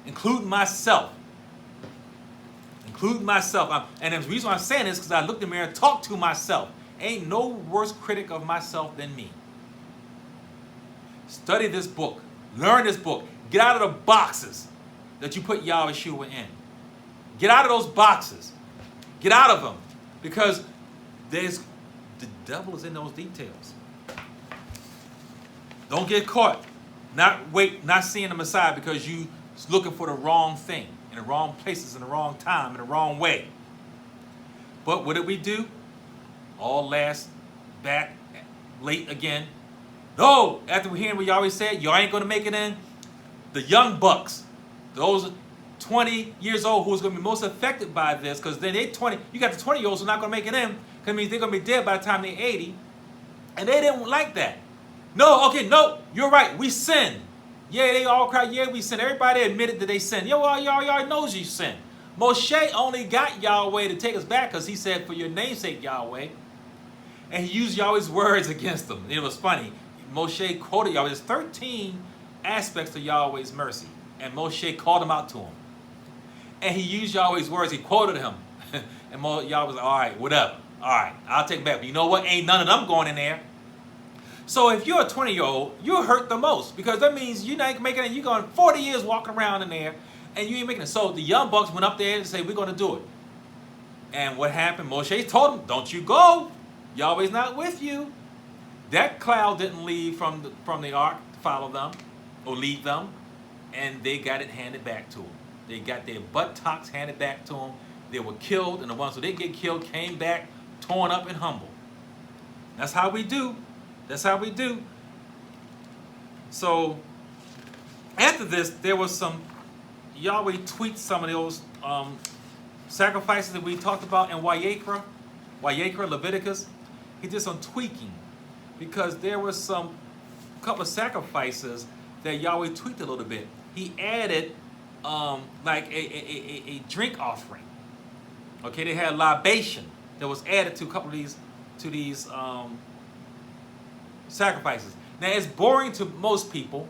Including myself. Including myself. And the reason why I'm saying this is because I looked in the mirror and talked to myself. Ain't no worse critic of myself than me. Study this book. Learn this book. Get out of the boxes that you put Yahweh Shua in. Get out of those boxes. Get out of them. Because the devil is in those details. Don't get caught. Not seeing the Messiah because you looking for the wrong thing. In the wrong places, in the wrong time, in the wrong way. But what did we do? All back late again. No, after we hearing what Yahweh said, y'all ain't going to make it in. The young bucks, those 20 years old who's going to be most affected by this, because then they 20, you got the 20-year-olds who are not going to make it in, because it means they're going to be dead by the time they're 80, and they didn't like that. No, you're right, we sinned. Yeah, they all cried, yeah, we sinned. Everybody admitted that they sinned. Yeah, well, y'all knows you sinned. Moshe only got Yahweh to take us back because he said, for your namesake, Yahweh. And he used Yahweh's words against them. It was funny. Moshe quoted Yahweh. There's 13 aspects to Yahweh's mercy. And Moshe called them out to him. And he used Yahweh's words. He quoted him. And Yahweh was like, all right, whatever. All right, I'll take it back. But you know what? Ain't none of them going in there. So if you're a 20-year-old, you're hurt the most. Because that means you're not making it. You're going 40 years walking around in there. And you ain't making it. So the young bucks went up there and said, we're going to do it. And what happened? Moshe told them, don't you go. Yahweh's not with you. That cloud didn't leave from the ark to follow them or lead them. And they got it handed back to them. They got their buttocks handed back to them. They were killed. And the ones who didn't get killed came back torn up and humble. That's how we do. That's how we do. So after this, there was some... Yahweh tweaked some of those sacrifices that we talked about in Wayekra, Leviticus. He did some tweaking because there was some couple of sacrifices that Yahweh tweaked a little bit. He added like a drink offering. Okay, they had libation that was added to a couple of these sacrifices. Now it's boring to most people.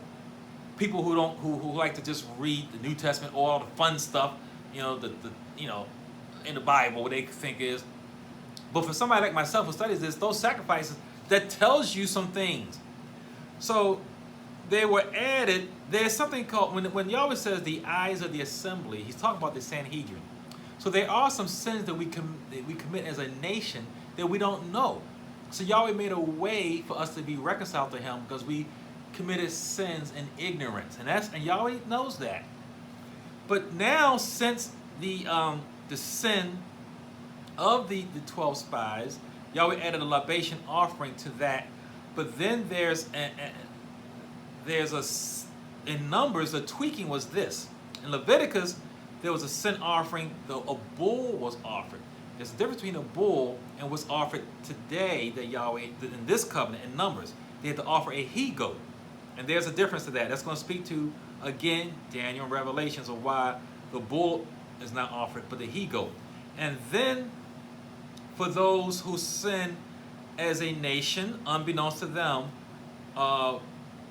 People who like to just read the New Testament or all the fun stuff, you know, in the Bible, what they think is. But for somebody like myself who studies this, those sacrifices, that tells you some things. So they were added. There's something called, when Yahweh says the eyes of the assembly, he's talking about the Sanhedrin. So there are some sins that we commit as a nation that we don't know. So Yahweh made a way for us to be reconciled to him because we committed sins in ignorance, and Yahweh knows that. But now, since the sin of the 12 spies, Yahweh added a libation offering to that. But then there's in Numbers, the tweaking was this. In Leviticus, there was a sin offering. A bull was offered. There's a difference between a bull and what's offered today that Yahweh in this covenant in Numbers. They had to offer a he-goat. And there's a difference to that. That's going to speak to, again, Daniel and Revelations of why the bull is not offered, but the he-goat. And then, for those who sin as a nation, unbeknownst to them,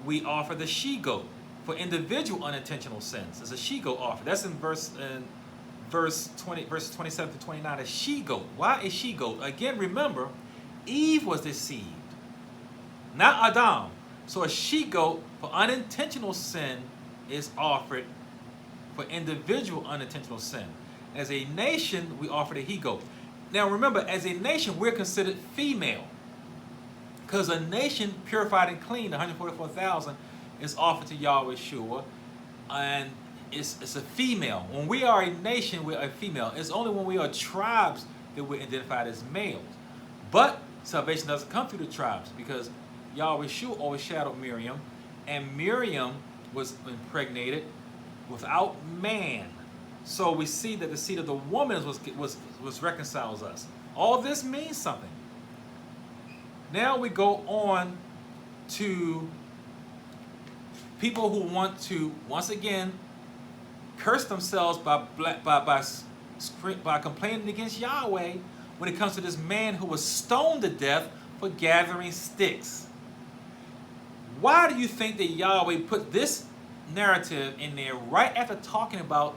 we offer the she-goat. For individual unintentional sins, there's a she-goat offer. That's in verses 27 to 29, a she-goat. Why a she-goat? Again, remember, Eve was deceived, not Adam. So a she-goat for unintentional sin is offered for individual unintentional sin. As a nation, we offer the he-goat. Now remember, as a nation, we're considered female. Because a nation purified and clean, 144,000, is offered to Yahweh Shua. And it's a female. When we are a nation, we're a female. It's only when we are tribes that we're identified as males. But salvation doesn't come through the tribes because Yahweh Shua overshadowed Miriam, and Miriam was impregnated without man. So we see that the seed of the woman was reconciles us. All this means something. Now we go on to people who want to once again curse themselves by complaining against Yahweh when it comes to this man who was stoned to death for gathering sticks. Why do you think that Yahweh put this narrative in there right after talking about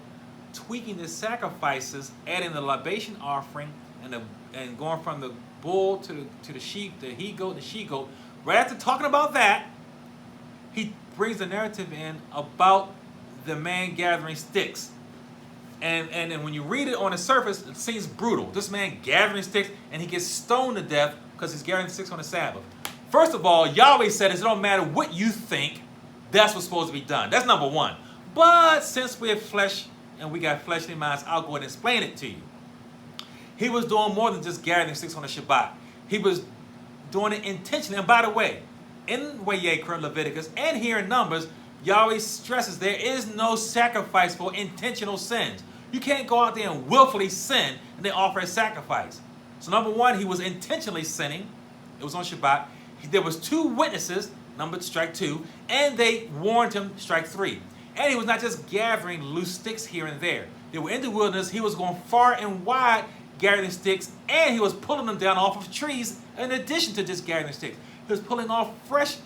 tweaking the sacrifices, adding the libation offering, and going from the bull to the sheep, the he-goat, the she-goat? Right after talking about that, he brings the narrative in about the man gathering sticks. And then when you read it on the surface, it seems brutal. This man gathering sticks, and he gets stoned to death because he's gathering sticks on the Sabbath. First of all, Yahweh said it don't matter what you think, that's what's supposed to be done. That's number one. But since we're flesh and we got fleshly minds, I'll go ahead and explain it to you. He was doing more than just gathering sticks on the Shabbat. He was doing it intentionally. And by the way, in Wayekra, Leviticus, and here in Numbers, Yahweh stresses there is no sacrifice for intentional sins. You can't go out there and willfully sin and then offer a sacrifice. So number one, he was intentionally sinning. It was on Shabbat. There was 2 witnesses, numbered strike 2, and they warned him, strike 3. And he was not just gathering loose sticks here and there. They were in the wilderness. He was going far and wide gathering sticks, and he was pulling them down off of trees in addition to just gathering sticks. He was pulling off fresh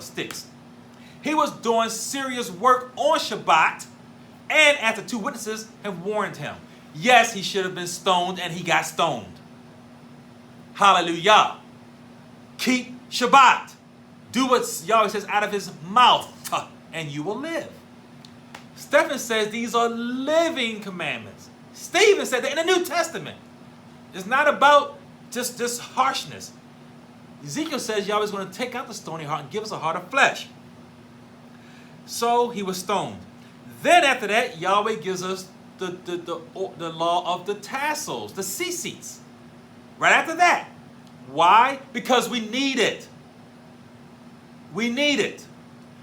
sticks. He was doing serious work on Shabbat, and after 2 witnesses have warned him. Yes, he should have been stoned, and he got stoned. Hallelujah. Keep Shabbat. Do what Yahweh says out of his mouth, and you will live. Stephen says these are living commandments. Stephen said that in the New Testament. It's not about just harshness. Ezekiel says Yahweh is going to take out the stony heart and give us a heart of flesh. So he was stoned. Then after that, Yahweh gives us the law of the tassels, the tzitzits. Right after that. Why? Because we need it. We need it.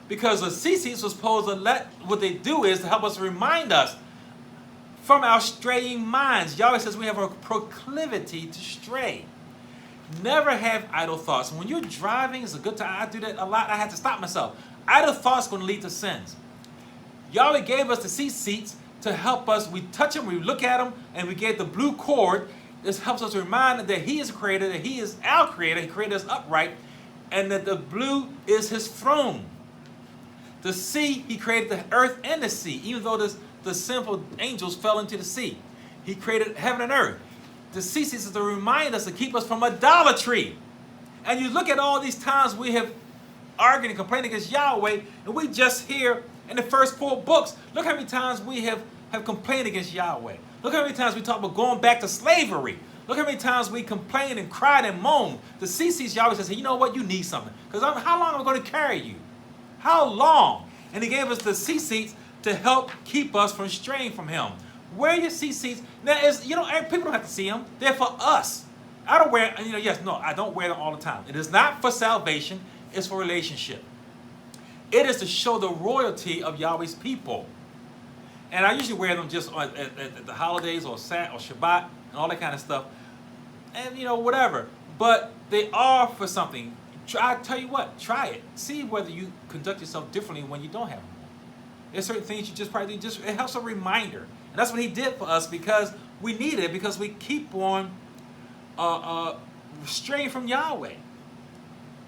Because the tzitzits was supposed to what they do is to help us remind us from our straying minds. Yahweh says we have a proclivity to stray. Never have idle thoughts. When you're driving, it's a good time. I do that a lot. I have to stop myself. Idle thoughts are going to lead to sins. Yahweh gave us the tzitzits to help us. We touch them, we look at them, and we get the blue cord. This helps us remind that he is a creator, that he is our creator. He created us upright, and that the blue is his throne. The sea, he created the earth and the sea, even though the sinful angels fell into the sea. He created heaven and earth. The tzitzits is to remind us to keep us from idolatry. And you look at all these times we have argued and complained against Yahweh, and we just hear in the first 4 books, look how many times we have complained against Yahweh. Look how many times we talk about going back to slavery. Look how many times we complained and cried and moaned. The tzitzits, Yahweh says, hey, you know what? You need something. Because how long am I going to carry you? How long? And he gave us the tzitzits to help keep us from straying from him. Wear your tzitzits. Now, people don't have to see them. They're for us. I don't wear, I don't wear them all the time. It is not for salvation. It's for relationship. It is to show the royalty of Yahweh's people. And I usually wear them just at the holidays or Shabbat and all that kind of stuff. And, whatever. But they are for something. I tell you what, try it. See whether you conduct yourself differently when you don't have them. There's certain things you just probably do. It helps a reminder. And that's what he did for us because we need it, because we keep on straying from Yahweh.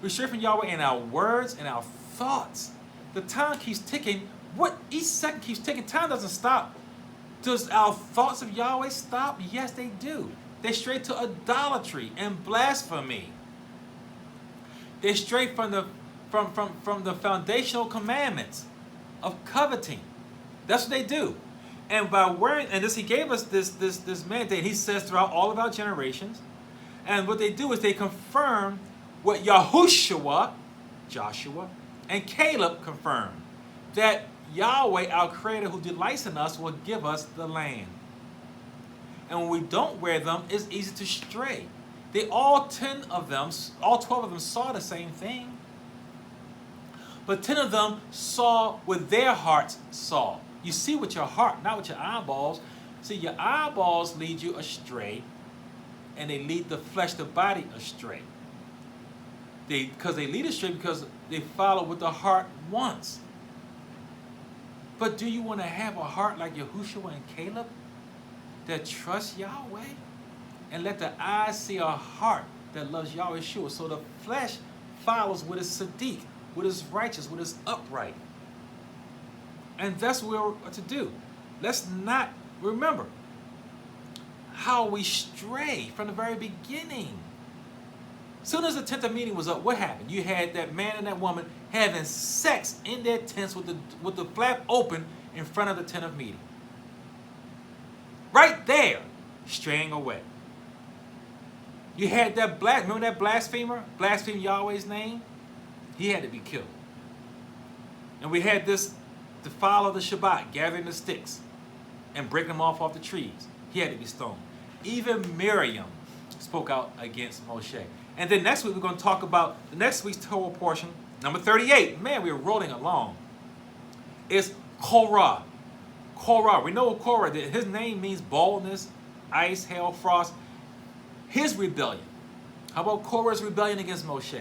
We stray from Yahweh in our words and our thoughts. The time keeps ticking. Each second keeps ticking. Time doesn't stop. Does our thoughts of Yahweh stop? Yes, they do. They stray to idolatry and blasphemy. They stray from the foundational commandments of coveting. That's what they do. And by wearing, and he gave us this mandate, he says throughout all of our generations. And what they do is they confirm what Joshua, and Caleb confirmed. That Yahweh, our creator who delights in us, will give us the land. And when we don't wear them, it's easy to stray. All 12 of them saw the same thing. But 10 of them saw what their hearts saw. You see with your heart, not with your eyeballs. See, your eyeballs lead you astray, and they lead the flesh, the body, astray. Because they lead astray because they follow what the heart wants. But do you want to have a heart like Yahushua and Caleb that trusts Yahweh? And let the eyes see a heart that loves Yahweh Yeshua. So the flesh follows what is Sadiq, what is righteous, what is upright. And that's what we're to do. Let's not remember how we stray from the very beginning. As soon as the tent of meeting was up, what happened? You had that man and that woman having sex in their tents with the flap open in front of the tent of meeting. Right there, straying away. You had that remember that blasphemer? Blasphemed Yahweh's name? He had to be killed. And we had this to follow the Shabbat, gathering the sticks and breaking them off the trees. He had to be stoned. Even Miriam spoke out against Moshe. And then next week we're going to talk about the next week's Torah portion, number 38. Man, we're rolling along. It's Korah. Korah. We know Korah, that his name means boldness, ice, hail, frost. His rebellion. How about Korah's rebellion against Moshe?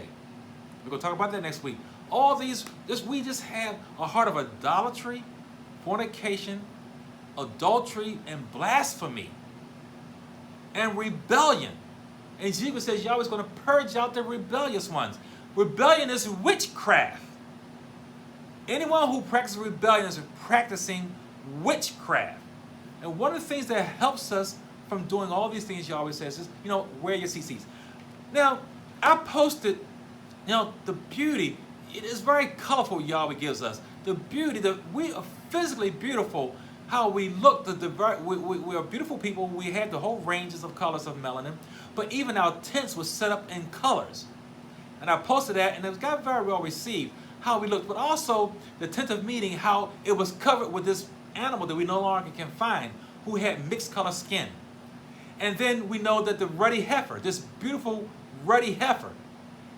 We're going to talk about that next week. All these, we just have a heart of idolatry fornication, adultery, and blasphemy, and rebellion. And Jesus says Yahweh's going to purge out the rebellious ones. Rebellion is witchcraft. Anyone who practices rebellion is practicing witchcraft. And one of the things that helps us from doing all these things Yahweh says is, wear your CCs. Now, I posted, the beauty. It is very colorful Yahweh gives us. The beauty, we are physically beautiful. How we look, we are beautiful people. We have the whole ranges of colors of melanin. But even our tents were set up in colors. And I posted that, and it got very well received, how we looked. But also, the tent of meeting, how it was covered with this animal that we no longer can find, who had mixed color skin. And then we know that the ruddy heifer, this beautiful ruddy heifer.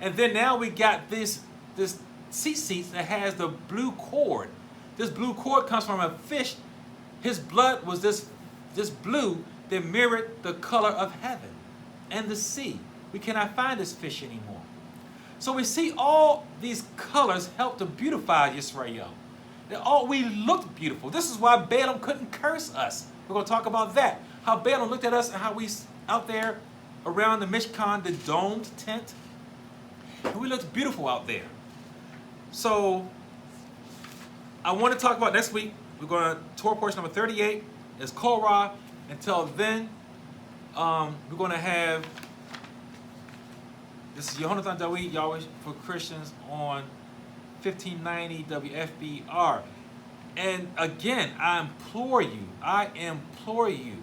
And then now we got this seat that has the blue cord. This blue cord comes from a fish. His blood was this blue that mirrored the color of heaven and the sea. We cannot find this fish anymore. So we see all these colors help to beautify Yisrael. We looked beautiful. This is why Balaam couldn't curse us. We're going to talk about that. How Balaam looked at us and how we out there around the Mishkan, the domed tent. And we looked beautiful out there. So I want to talk about next week. We're going to Torah portion number 38. It's Korah. Until then, we're going to have, this is Yehonathan Dawid, Yahweh for Christians on 1590 WFBR. And again, I implore you,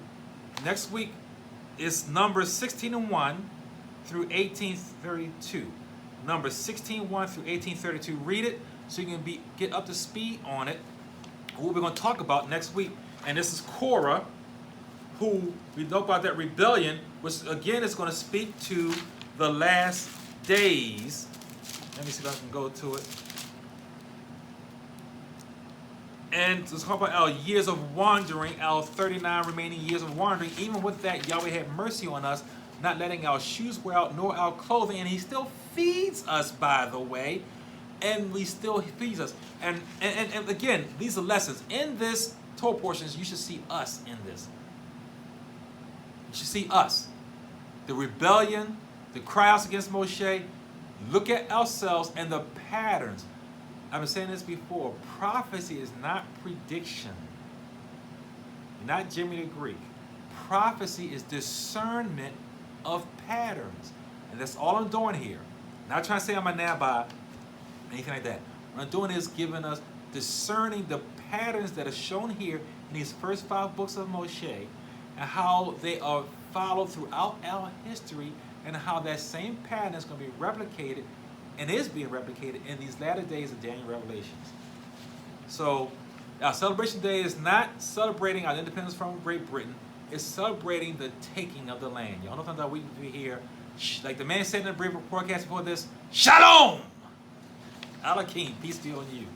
next week is Numbers 16:1 through 18:32. Numbers 16:1 through 18:32. Read it so you can get up to speed on it. What we're going to talk about next week. And this is Korah, who we know about that rebellion, which again is going to speak to the last days. Let me see if I can go to it. And let's talk about our years of wandering, our 39 remaining years of wandering. Even with that, Yahweh had mercy on us, not letting our shoes wear out nor our clothing. And he still feeds us, by the way. And he still feeds us. And again, these are lessons. In this Torah portions, you should see us in this. You should see us. The rebellion, the cries against Moshe. Look at ourselves and the patterns. I've been saying this before. Prophecy is not prediction. Not Jimmy the Greek. Prophecy is discernment of patterns. And that's all I'm doing here. Not trying to say I'm a nabbi, anything like that. What I'm doing is giving us discerning the patterns that are shown here in these first 5 books of Moshe, and how they are followed throughout our history, and how that same pattern is going to be replicated and is being replicated in these latter days of Daniel Revelations. So our celebration day is not celebrating our independence from Great Britain. It's celebrating the taking of the land. Y'all know that we hear, like the man said in the brief broadcast before this, Shalom! Alakim, peace be on you.